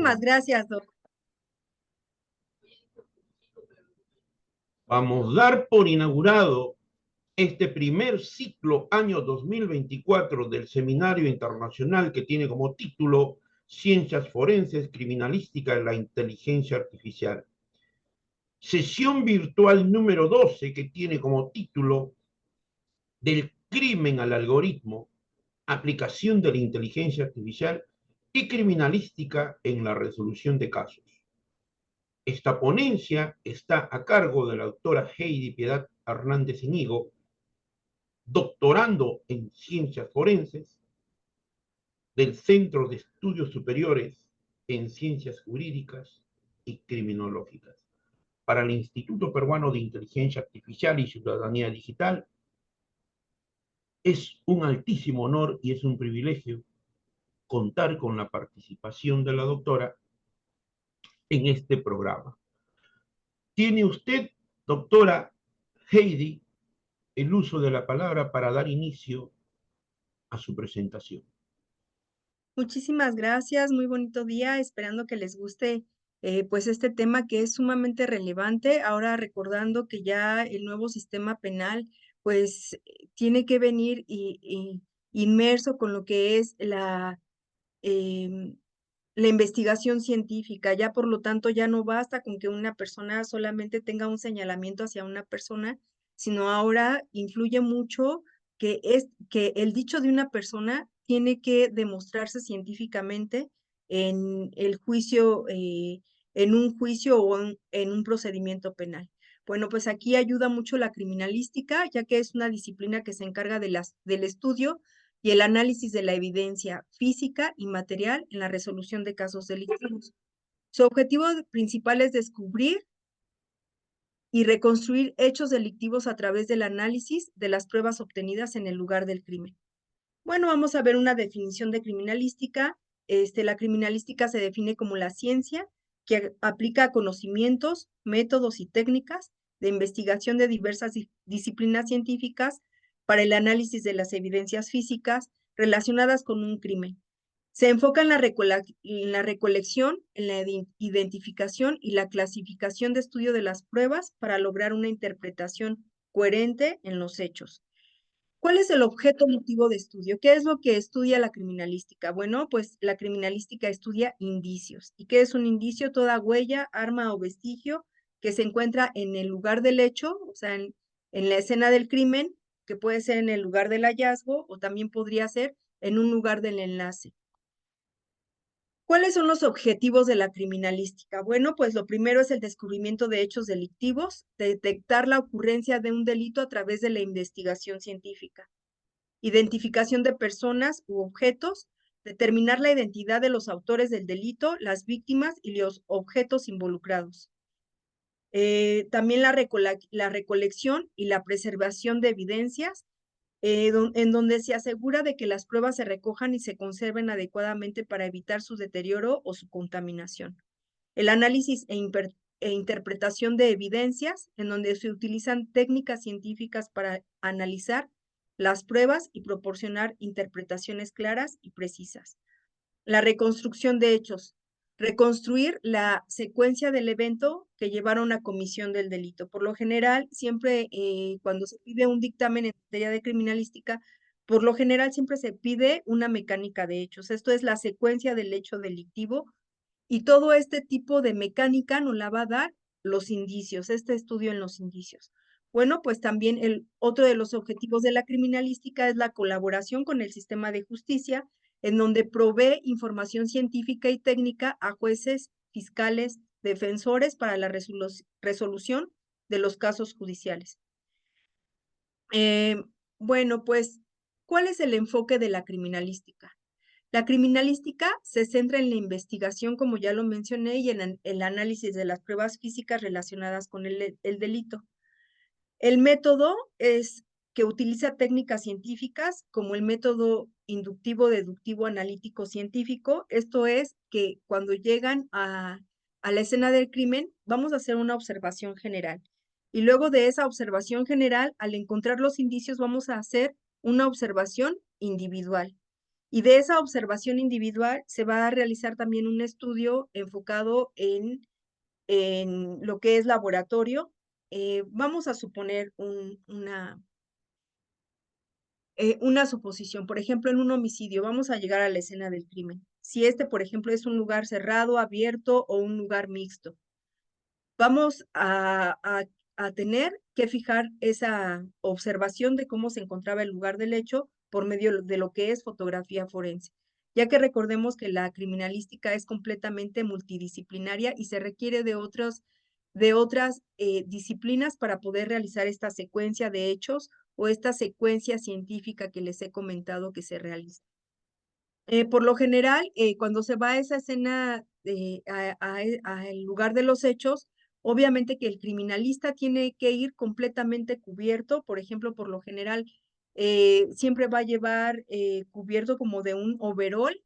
Muchísimas gracias, doctor. Vamos a dar por inaugurado este primer ciclo año 2024 del Seminario Internacional que tiene como título Ciencias Forenses, Criminalística en la Inteligencia Artificial. Sesión virtual número 12 que tiene como título Del crimen al algoritmo, aplicación de la inteligencia artificial y criminalística en la resolución de casos. Esta ponencia está a cargo de la doctora Heidi Piedad Hernández Iñigo, doctorando en Ciencias Forenses del Centro de Estudios Superiores en Ciencias Jurídicas y Criminológicas para el Instituto Peruano de Inteligencia Artificial y Ciudadanía Digital. Es un altísimo honor y es un privilegio contar con la participación de la doctora en este programa. Tiene usted, doctora Heidi, el uso de la palabra para dar inicio a su presentación. Muchísimas gracias, muy bonito día, esperando que les guste pues este tema que es sumamente relevante. Ahora recordando que ya el nuevo sistema penal pues tiene que venir y inmerso con lo que es em, la investigación científica. Ya por lo tanto ya no basta con que una persona solamente tenga un señalamiento hacia una persona, sino ahora influye mucho que el dicho de una persona tiene que demostrarse científicamente en el juicio, en un juicio o en un procedimiento penal. Bueno, pues aquí ayuda mucho la criminalística, ya que es una disciplina que se encarga del estudio y el análisis de la evidencia física y material en la resolución de casos delictivos. Su objetivo principal es descubrir y reconstruir hechos delictivos a través del análisis de las pruebas obtenidas en el lugar del crimen. Bueno, vamos a ver una definición de criminalística. La criminalística se define como la ciencia que aplica conocimientos, métodos y técnicas de investigación de diversas disciplinas científicas para el análisis de las evidencias físicas relacionadas con un crimen. Se enfoca en la recolección, en la identificación y la clasificación de estudio de las pruebas para lograr una interpretación coherente en los hechos. ¿Cuál es el objeto motivo de estudio? ¿Qué es lo que estudia la criminalística? Bueno, pues la criminalística estudia indicios. ¿Y qué es un indicio? Toda huella, arma o vestigio que se encuentra en el lugar del hecho, o sea, en la escena del crimen, que puede ser en el lugar del hallazgo o también podría ser en un lugar del enlace. ¿Cuáles son los objetivos de la criminalística? Bueno, pues lo primero es el descubrimiento de hechos delictivos, detectar la ocurrencia de un delito a través de la investigación científica, identificación de personas u objetos, determinar la identidad de los autores del delito, las víctimas y los objetos involucrados. También la recolección y la preservación de evidencias, en donde se asegura de que las pruebas se recojan y se conserven adecuadamente para evitar su deterioro o su contaminación. El análisis e interpretación de evidencias, en donde se utilizan técnicas científicas para analizar las pruebas y proporcionar interpretaciones claras y precisas. La reconstrucción de hechos. Reconstruir la secuencia del evento que llevaron a comisión del delito. Por lo general, siempre cuando se pide un dictamen en materia de criminalística, por lo general siempre se pide una mecánica de hechos. Esto es la secuencia del hecho delictivo y todo este tipo de mecánica nos la va a dar los indicios, este estudio en los indicios. Bueno, pues también otro de los objetivos de la criminalística es la colaboración con el sistema de justicia, en donde provee información científica y técnica a jueces, fiscales, defensores para la resolución de los casos judiciales. Bueno, pues, ¿cuál es el enfoque de la criminalística? La criminalística se centra en la investigación, como ya lo mencioné, y en el análisis de las pruebas físicas relacionadas con el delito. El método es que utiliza técnicas científicas como el método inductivo, deductivo, analítico, científico. Esto es que cuando llegan a la escena del crimen, vamos a hacer una observación general. Y luego de esa observación general, al encontrar los indicios, vamos a hacer una observación individual. Y de esa observación individual se va a realizar también un estudio enfocado en lo que es laboratorio. Vamos a suponer una suposición, por ejemplo, en un homicidio, vamos a llegar a la escena del crimen. Si este, por ejemplo, es un lugar cerrado, abierto o un lugar mixto, vamos a tener que fijar esa observación de cómo se encontraba el lugar del hecho por medio de lo que es fotografía forense, ya que recordemos que la criminalística es completamente multidisciplinaria y se requiere de otras disciplinas para poder realizar esta secuencia de hechos o esta secuencia científica que les he comentado que se realiza. Por lo general, cuando se va a esa escena, al lugar de los hechos, obviamente que el criminalista tiene que ir completamente cubierto. Por ejemplo, por lo general, siempre va a llevar cubierto como de un overol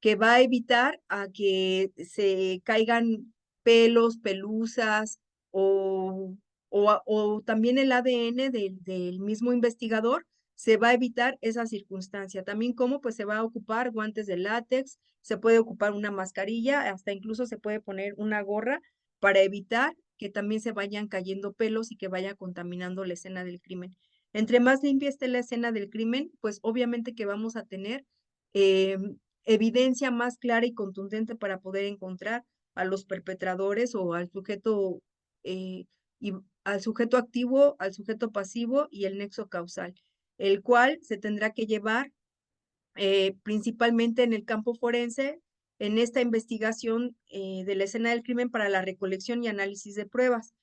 que va a evitar a que se caigan pelos, pelusas o, o también el ADN del mismo investigador. Se va a evitar esa circunstancia. También como pues se va a ocupar guantes de látex, se puede ocupar una mascarilla, hasta incluso se puede poner una gorra para evitar que también se vayan cayendo pelos y que vaya contaminando la escena del crimen. Entre más limpia esté la escena del crimen, pues obviamente que vamos a tener eh, evidencia más clara y contundente para poder encontrar a los perpetradores o eh, y, al sujeto activo, al sujeto pasivo y el nexo causal, el cual se tendrá que llevar principalmente en el campo forense, en esta investigación de la escena del crimen para la recolección y análisis de pruebas.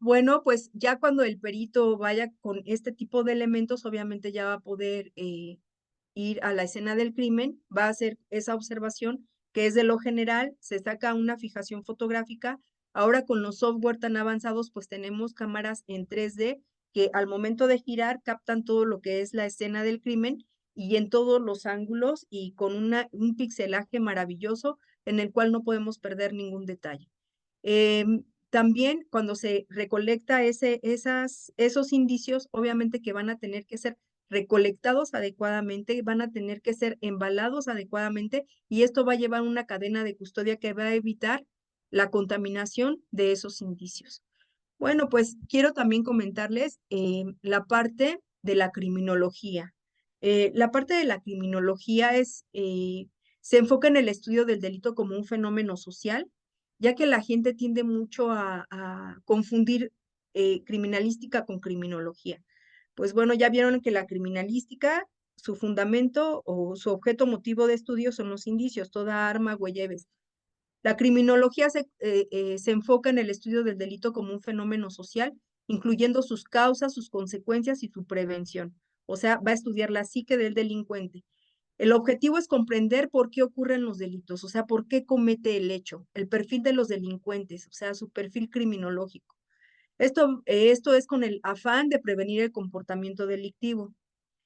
Bueno, pues ya cuando el perito vaya con este tipo de elementos, obviamente ya va a poder ir a la escena del crimen, va a hacer esa observación que es de lo general, se saca una fijación fotográfica. Ahora con los software tan avanzados, pues tenemos cámaras en 3D que al momento de girar captan todo lo que es la escena del crimen y en todos los ángulos y con un pixelaje maravilloso en el cual no podemos perder ningún detalle. También cuando se recolecta esos indicios, obviamente que van a tener que ser recolectados adecuadamente, van a tener que ser embalados adecuadamente y esto va a llevar una cadena de custodia que va a evitar la contaminación de esos indicios. Bueno, pues quiero también comentarles la parte de la criminología. La parte de la criminología se enfoca en el estudio del delito como un fenómeno social, ya que la gente tiende mucho a confundir criminalística con criminología. Pues bueno, ya vieron que la criminalística, su fundamento o su objeto motivo de estudio son los indicios, toda arma, huella y vestigio. La criminología se enfoca en el estudio del delito como un fenómeno social, incluyendo sus causas, sus consecuencias y su prevención. O sea, va a estudiar la psique del delincuente. El objetivo es comprender por qué ocurren los delitos, o sea, por qué comete el hecho, el perfil de los delincuentes, o sea, su perfil criminológico. Esto es con el afán de prevenir el comportamiento delictivo.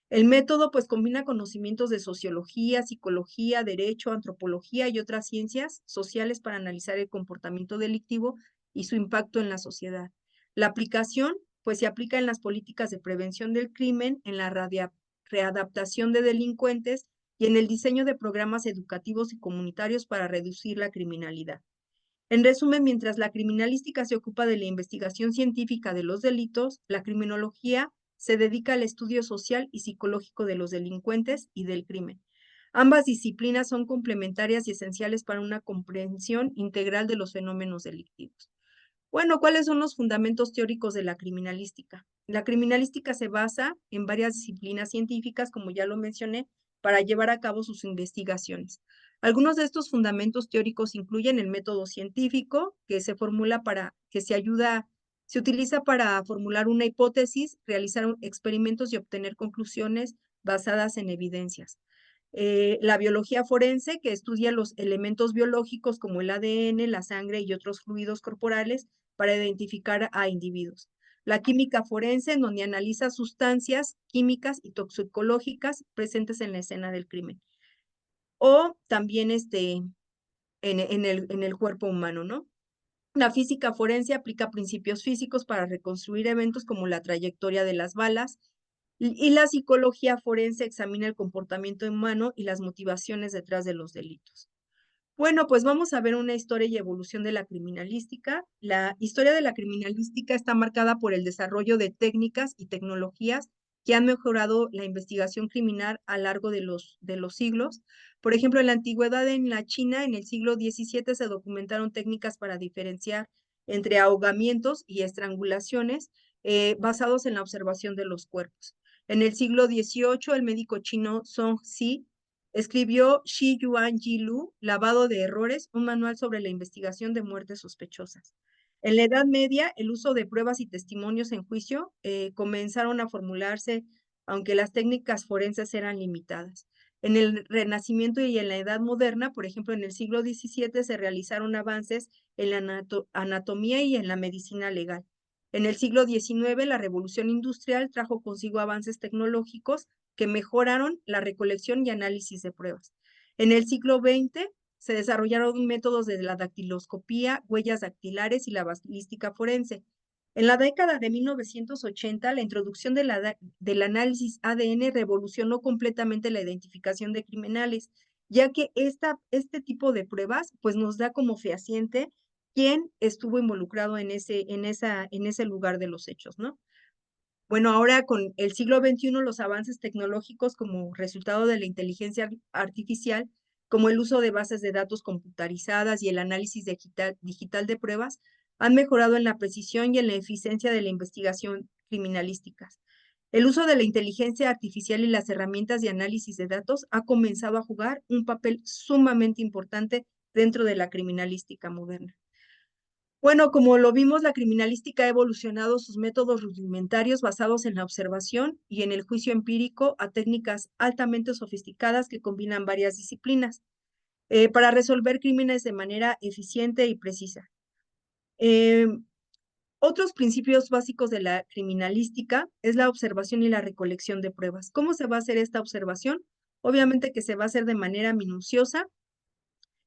El método pues combina conocimientos de sociología, psicología, derecho, antropología y otras ciencias sociales para analizar el comportamiento delictivo y su impacto en la sociedad. La aplicación pues se aplica en las políticas de prevención del crimen, en la readaptación de delincuentes y en el diseño de programas educativos y comunitarios para reducir la criminalidad. En resumen, mientras la criminalística se ocupa de la investigación científica de los delitos, la criminología se dedica al estudio social y psicológico de los delincuentes y del crimen. Ambas disciplinas son complementarias y esenciales para una comprensión integral de los fenómenos delictivos. Bueno, ¿cuáles son los fundamentos teóricos de la criminalística? La criminalística se basa en varias disciplinas científicas, como ya lo mencioné, para llevar a cabo sus investigaciones. Algunos de estos fundamentos teóricos incluyen el método científico, que se formula se utiliza para formular una hipótesis, realizar experimentos y obtener conclusiones basadas en evidencias. La biología forense, que estudia los elementos biológicos como el ADN, la sangre y otros fluidos corporales para identificar a individuos. La química forense, en donde analiza sustancias químicas y toxicológicas presentes en la escena del crimen. O también en el cuerpo humano, ¿no? La física forense aplica principios físicos para reconstruir eventos como la trayectoria de las balas. Y la psicología forense examina el comportamiento humano y las motivaciones detrás de los delitos. Bueno, pues vamos a ver una historia y evolución de la criminalística. La historia de la criminalística está marcada por el desarrollo de técnicas y tecnologías que han mejorado la investigación criminal a lo largo de los siglos. Por ejemplo, en la antigüedad en la China, en el siglo XVII, se documentaron técnicas para diferenciar entre ahogamientos y estrangulaciones basados en la observación de los cuerpos. En el siglo XVIII, el médico chino Song Zi escribió Shi Yuan Yi Lu, Lavado de Errores, un manual sobre la investigación de muertes sospechosas. En la Edad Media, el uso de pruebas y testimonios en juicio comenzaron a formularse, aunque las técnicas forenses eran limitadas. En el Renacimiento y en la Edad Moderna, por ejemplo, en el siglo XVII, se realizaron avances en la anatomía y en la medicina legal. En el siglo XIX, la revolución industrial trajo consigo avances tecnológicos que mejoraron la recolección y análisis de pruebas. En el siglo XX se desarrollaron métodos de la dactiloscopía, huellas dactilares y la balística forense. En la década de 1980, la introducción del análisis ADN revolucionó completamente la identificación de criminales, ya que este tipo de pruebas pues, nos da como fehaciente quién estuvo involucrado en ese lugar de los hechos, ¿no? Bueno, ahora con el siglo XXI, los avances tecnológicos como resultado de la inteligencia artificial, como el uso de bases de datos computarizadas y el análisis digital de pruebas, han mejorado en la precisión y en la eficiencia de la investigación criminalística. El uso de la inteligencia artificial y las herramientas de análisis de datos ha comenzado a jugar un papel sumamente importante dentro de la criminalística moderna. Bueno, como lo vimos, la criminalística ha evolucionado sus métodos rudimentarios basados en la observación y en el juicio empírico a técnicas altamente sofisticadas que combinan varias disciplinas para resolver crímenes de manera eficiente y precisa. Eh, Otros principios básicos de la criminalística es la observación y la recolección de pruebas. ¿Cómo se va a hacer esta observación? Obviamente que se va a hacer de manera minuciosa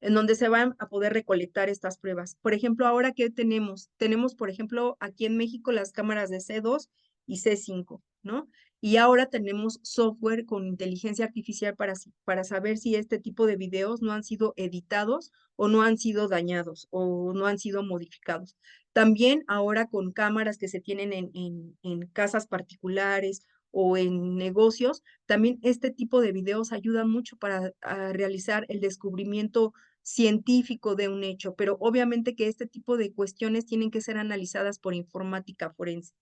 en donde se van a poder recolectar estas pruebas. Por ejemplo, ahora que tenemos, por ejemplo, aquí en México las cámaras de C2 y C5, ¿no? Y ahora tenemos software con inteligencia artificial para saber si este tipo de videos no han sido editados o no han sido dañados o no han sido modificados. También ahora con cámaras que se tienen en casas particulares o en negocios, también este tipo de videos ayudan mucho para realizar el descubrimiento científico de un hecho, pero obviamente que este tipo de cuestiones tienen que ser analizadas por informática forense.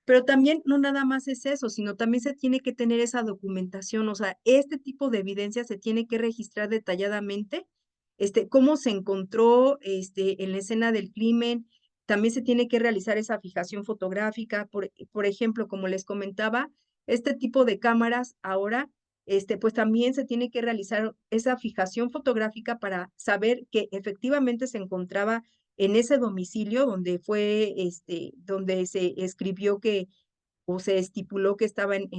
Pero también no nada más es eso, sino también se tiene que tener esa documentación, o sea, este tipo de evidencia se tiene que registrar detalladamente, cómo se encontró, en la escena del crimen, también se tiene que realizar esa fijación fotográfica, por ejemplo, como les comentaba, este tipo de cámaras ahora, pues también se tiene que realizar esa fijación fotográfica para saber que efectivamente se encontraba en ese domicilio donde se escribió que o se estipuló que estaba en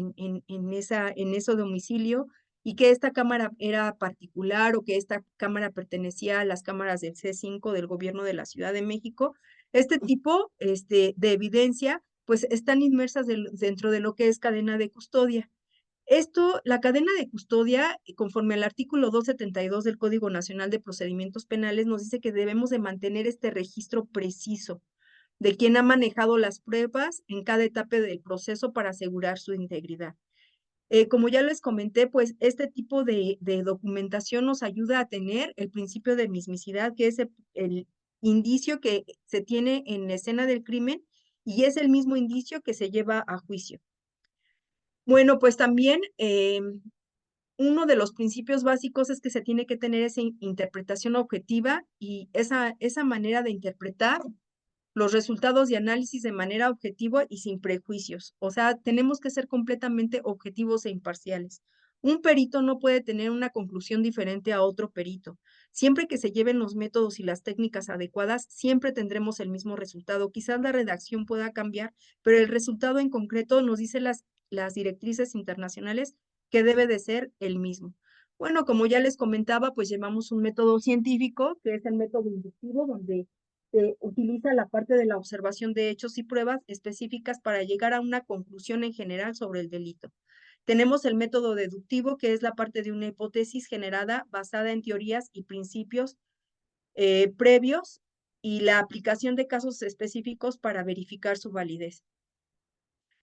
ese domicilio y que esta cámara era particular o que esta cámara pertenecía a las cámaras del C5 del gobierno de la Ciudad de México. Este tipo de evidencia pues están inmersas dentro de lo que es cadena de custodia. La cadena de custodia, conforme al artículo 272 del Código Nacional de Procedimientos Penales, nos dice que debemos de mantener este registro preciso de quién ha manejado las pruebas en cada etapa del proceso para asegurar su integridad. Como ya les comenté, pues este tipo de documentación nos ayuda a tener el principio de mismicidad, que es el indicio que se tiene en la escena del crimen y es el mismo indicio que se lleva a juicio. Bueno, pues también uno de los principios básicos es que se tiene que tener esa interpretación objetiva y esa manera de interpretar los resultados de análisis de manera objetiva y sin prejuicios. O sea, tenemos que ser completamente objetivos e imparciales. Un perito no puede tener una conclusión diferente a otro perito. Siempre que se lleven los métodos y las técnicas adecuadas, siempre tendremos el mismo resultado. Quizás la redacción pueda cambiar, pero el resultado en concreto nos dice las directrices internacionales que debe de ser el mismo. Bueno, como ya les comentaba, pues llevamos un método científico, que es el método inductivo, donde utiliza la parte de la observación de hechos y pruebas específicas para llegar a una conclusión en general sobre el delito. Tenemos el método deductivo, que es la parte de una hipótesis generada basada en teorías y principios previos y la aplicación de casos específicos para verificar su validez.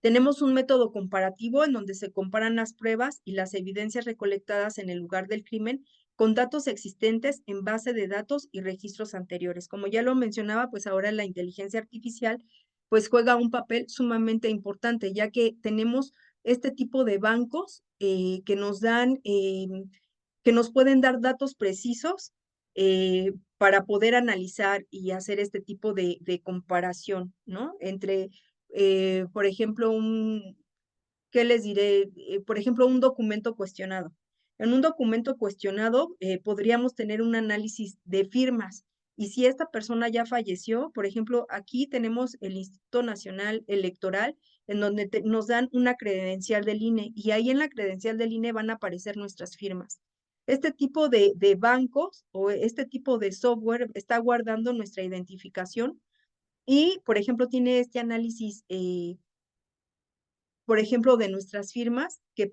Tenemos un método comparativo en donde se comparan las pruebas y las evidencias recolectadas en el lugar del crimen con datos existentes en base de datos y registros anteriores. Como ya lo mencionaba, pues ahora la inteligencia artificial pues juega un papel sumamente importante, ya que tenemos este tipo de bancos que nos dan, que nos pueden dar datos precisos para poder analizar y hacer este tipo de comparación, ¿no? Entre por ejemplo, ¿qué les diré? Por ejemplo, un documento cuestionado. En un documento cuestionado podríamos tener un análisis de firmas. Y si esta persona ya falleció, por ejemplo, aquí tenemos el Instituto Nacional Electoral, en donde nos dan una credencial del INE, y ahí en la credencial del INE van a aparecer nuestras firmas. Este tipo de bancos o este tipo de software está guardando nuestra identificación y, por ejemplo, tiene este análisis, por ejemplo, de nuestras firmas, que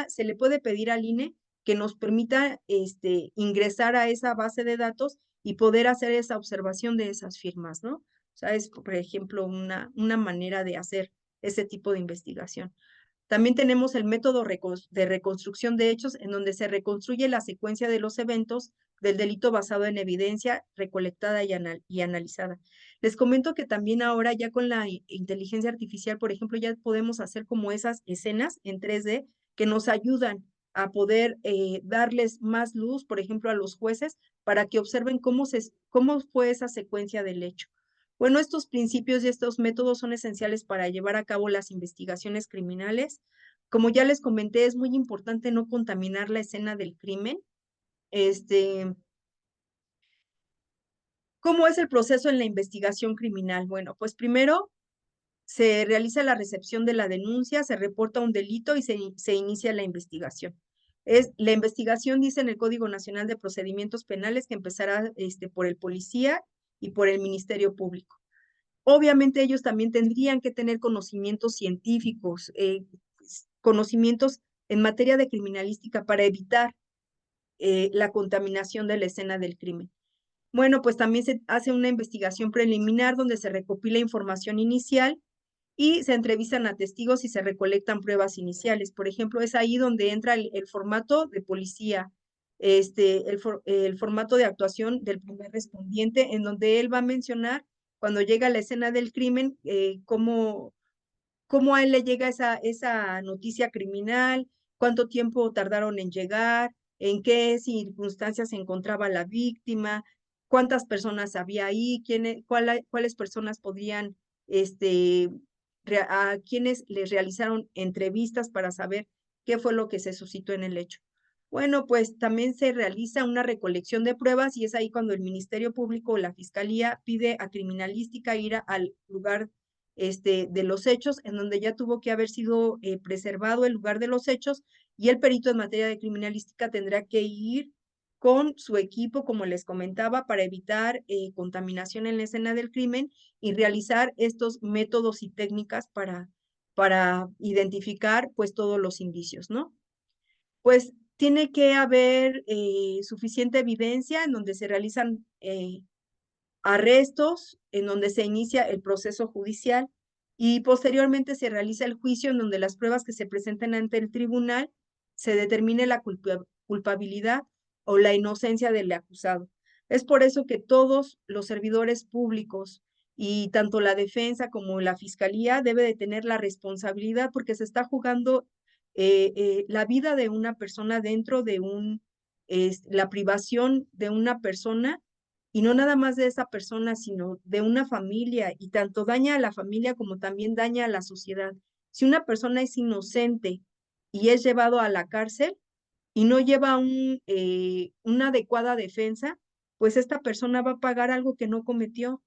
se le puede pedir al INE que nos permita ingresar a esa base de datos y poder hacer esa observación de esas firmas, ¿no? O sea, es, por ejemplo, una manera de hacer ese tipo de investigación. También tenemos el método de reconstrucción de hechos, en donde se reconstruye la secuencia de los eventos del delito basado en evidencia recolectada y analizada. Les comento que también ahora ya con la inteligencia artificial, por ejemplo, ya podemos hacer como esas escenas en 3D que nos ayudan a poder darles más luz, por ejemplo, a los jueces para que observen cómo fue esa secuencia del hecho. Bueno, estos principios y estos métodos son esenciales para llevar a cabo las investigaciones criminales. Como ya les comenté, es muy importante no contaminar la escena del crimen. Este, ¿Cómo es el proceso en la investigación criminal? Bueno, pues primero se realiza la recepción de la denuncia, se reporta un delito y se inicia la investigación. La investigación, dice en el Código Nacional de Procedimientos Penales, que empezará por el policía y por el Ministerio Público. Obviamente ellos también tendrían que tener conocimientos científicos, conocimientos en materia de criminalística para evitar la contaminación de la escena del crimen. Bueno, pues también se hace una investigación preliminar donde se recopila información inicial y se entrevistan a testigos y se recolectan pruebas iniciales. Por ejemplo, es ahí donde entra el formato de policía, el formato de actuación del primer respondiente, en donde él va a mencionar cuando llega a la escena del crimen, cómo a él le llega esa noticia criminal, cuánto tiempo tardaron en llegar, en qué circunstancias se encontraba la víctima, cuántas personas había ahí, cuáles personas podrían, a quienes les realizaron entrevistas para saber qué fue lo que se suscitó en el hecho. Bueno, pues también se realiza una recolección de pruebas y es ahí cuando el Ministerio Público o la Fiscalía pide a Criminalística ir al lugar de los hechos, en donde ya tuvo que haber sido preservado el lugar de los hechos y el perito en materia de criminalística tendrá que ir con su equipo, como les comentaba, para evitar contaminación en la escena del crimen y realizar estos métodos y técnicas para identificar pues todos los indicios, ¿no? Pues tiene que haber suficiente evidencia en donde se realizan arrestos, en donde se inicia el proceso judicial y posteriormente se realiza el juicio en donde las pruebas que se presenten ante el tribunal se determine la culpabilidad o la inocencia del acusado. Es por eso que todos los servidores públicos y tanto la defensa como la fiscalía debe de tener la responsabilidad porque se está jugando la vida de una persona dentro de la privación de una persona y no nada más de esa persona, sino de una familia, y tanto daña a la familia como también daña a la sociedad. Si una persona es inocente y es llevado a la cárcel y no lleva una adecuada defensa, pues esta persona va a pagar algo que no cometió.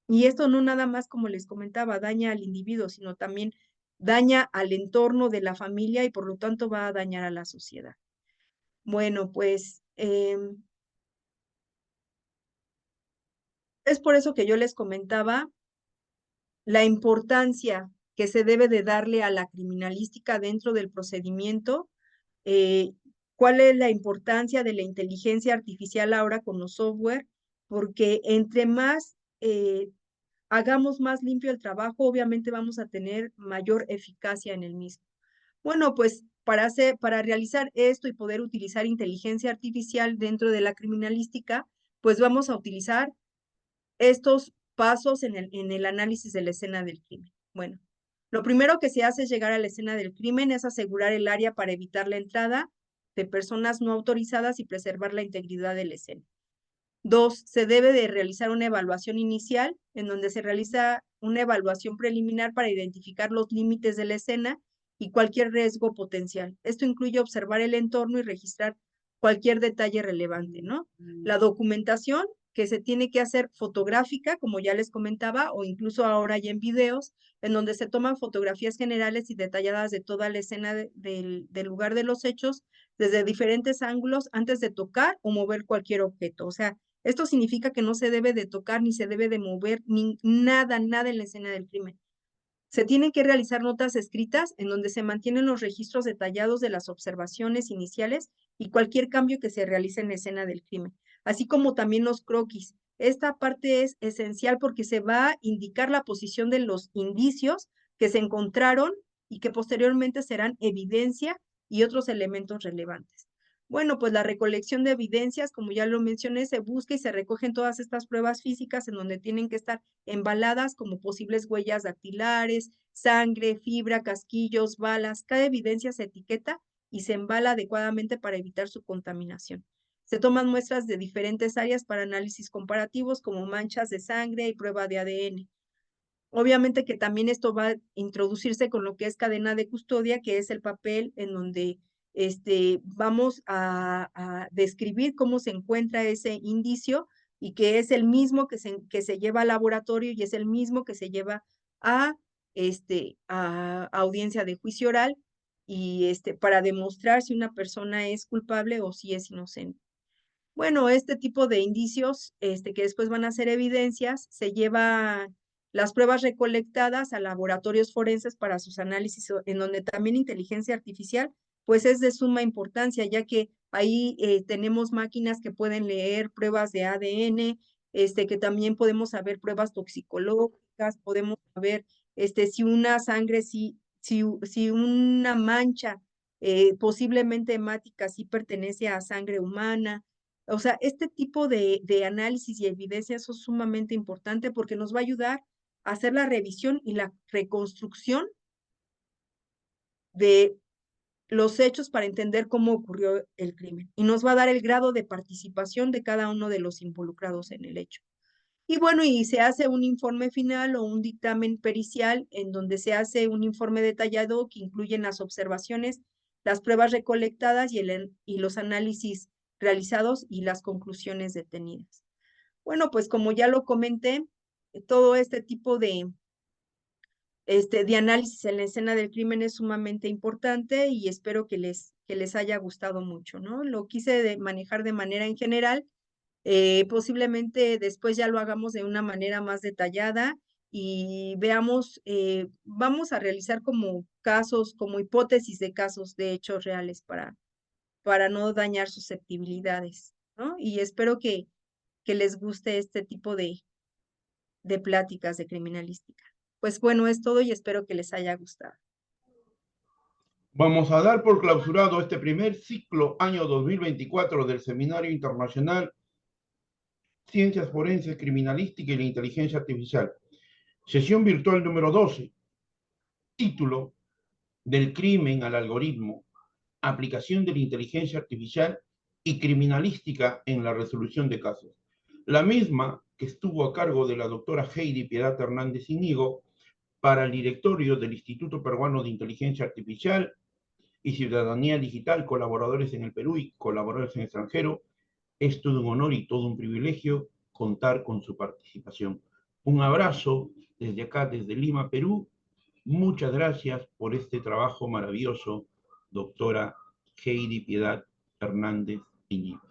Y esto no nada más, como les comentaba, daña al individuo, sino también daña al entorno de la familia y por lo tanto va a dañar a la sociedad. Bueno, pues Es por eso que yo les comentaba la importancia que se debe de darle a la criminalística dentro del procedimiento, eh, cuál es la importancia de la inteligencia artificial ahora con los software, porque entre más hagamos más limpio el trabajo, obviamente vamos a tener mayor eficacia en el mismo. Bueno, pues para realizar esto y poder utilizar inteligencia artificial dentro de la criminalística, pues vamos a utilizar estos pasos en el análisis de la escena del crimen. Bueno, lo primero que se hace es llegar a la escena del crimen, es asegurar el área para evitar la entrada de personas no autorizadas y preservar la integridad de la escena. Dos, se debe de realizar una evaluación inicial en donde se realiza una evaluación preliminar para identificar los límites de la escena y cualquier riesgo potencial. Esto incluye observar el entorno y registrar cualquier detalle relevante, ¿no? La documentación que se tiene que hacer fotográfica, como ya les comentaba, o incluso ahora ya en videos, en donde se toman fotografías generales y detalladas de toda la escena del lugar de los hechos desde diferentes ángulos antes de tocar o mover cualquier objeto. O sea, esto significa que no se debe de tocar ni se debe de mover ni nada, nada en la escena del crimen. Se tienen que realizar notas escritas en donde se mantienen los registros detallados de las observaciones iniciales y cualquier cambio que se realice en la escena del crimen, así como también los croquis. Esta parte es esencial porque se va a indicar la posición de los indicios que se encontraron y que posteriormente serán evidencia y otros elementos relevantes. Bueno, pues la recolección de evidencias, como ya lo mencioné, se busca y se recogen todas estas pruebas físicas en donde tienen que estar embaladas como posibles huellas dactilares, sangre, fibra, casquillos, balas. Cada evidencia se etiqueta y se embala adecuadamente para evitar su contaminación. Se toman muestras de diferentes áreas para análisis comparativos como manchas de sangre y prueba de ADN. Obviamente que también esto va a introducirse con lo que es cadena de custodia, que es el papel en donde vamos a describir cómo se encuentra ese indicio y que es el mismo que se lleva al laboratorio y es el mismo que se lleva a, a audiencia de juicio oral y para demostrar si una persona es culpable o si es inocente. Bueno, este tipo de indicios, que después van a ser evidencias, se lleva las pruebas recolectadas a laboratorios forenses para sus análisis, en donde también inteligencia artificial, pues es de suma importancia, ya que ahí tenemos máquinas que pueden leer pruebas de ADN, que también podemos saber pruebas toxicológicas, podemos saber, si una sangre, si una mancha posiblemente hemática sí pertenece a sangre humana. O sea, este tipo de análisis y evidencias son sumamente importante porque nos va a ayudar a hacer la revisión y la reconstrucción de los hechos para entender cómo ocurrió el crimen. Y nos va a dar el grado de participación de cada uno de los involucrados en el hecho. Y bueno, y se hace un informe final o un dictamen pericial en donde se hace un informe detallado que incluyen las observaciones, las pruebas recolectadas y los análisis realizados y las conclusiones detenidas. Bueno, pues como ya lo comenté, todo este tipo de análisis en la escena del crimen es sumamente importante y espero que les haya gustado mucho, ¿no? Lo quise manejar de manera en general, posiblemente después ya lo hagamos de una manera más detallada y veamos, vamos a realizar como casos, como hipótesis de casos de hechos reales para no dañar susceptibilidades, ¿no? Y espero que les guste este tipo de pláticas de criminalística. Pues bueno, es todo y espero que les haya gustado. Vamos a dar por clausurado este primer ciclo año 2024 del Seminario Internacional Ciencias Forenses, Criminalística y la Inteligencia Artificial. Sesión virtual número 12. Título: Del crimen al algoritmo, aplicación de la inteligencia artificial y criminalística en la resolución de casos. La misma que estuvo a cargo de la doctora Heidi Piedad Hernández Íñigo para el directorio del Instituto Peruano de Inteligencia Artificial y Ciudadanía Digital, colaboradores en el Perú y colaboradores en el extranjero. Es todo un honor y todo un privilegio contar con su participación. Un abrazo desde acá, desde Lima, Perú. Muchas gracias por este trabajo maravilloso, doctora Heidi Piedad Hernández Íñigo.